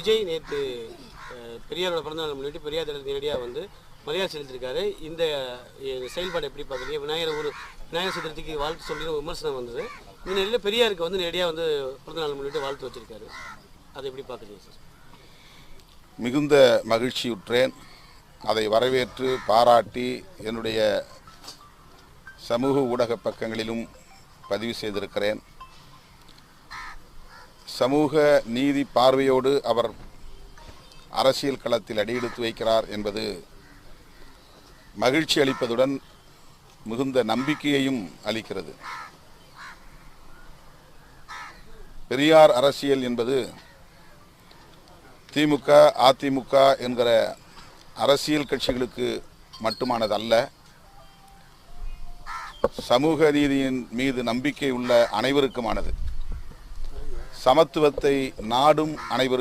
விஜய் நேற்று பெரியாரோட பிறந்தநாள் முன்னிட்டு பெரியார் தினத்தை நேரடியாக வந்து மரியாதை செலுத்தியிருக்காரு. இந்த செயல்பாடு எப்படி பார்க்குறீங்க? விநாயகர் சதுர்த்திக்கு வாழ்த்து சொல்லி விமர்சனம் வந்தது. இந்த நிலையில் பெரியாருக்கு வந்து நேரடியாக வந்து பிறந்தநாள் முன்னிட்டு வாழ்த்து வச்சிருக்காரு. அதை எப்படி பார்க்குறீங்க சார்? மிகுந்த மகிழ்ச்சியுற்றேன். அதை வரவேற்று பாராட்டி என்னுடைய சமூக ஊடக பக்கங்களிலும் பதிவு செய்திருக்கிறேன். சமூக நீதி பார்வையோடு அவர் அரசியல் களத்தில் அடியெடுத்து வைக்கிறார் என்பது மகிழ்ச்சி அளிப்பதுடன் மிகுந்த நம்பிக்கையையும் அளிக்கிறது. பெரியார் அரசியல் என்பது திமுக, அதிமுக என்கிற அரசியல் கட்சிகளுக்கு மட்டுமானதல்ல. சமூக நீதியின் மீது நம்பிக்கை உள்ள அனைவருக்குமானது. சமத்துவத்தை நாடும் அனைவருக்கும்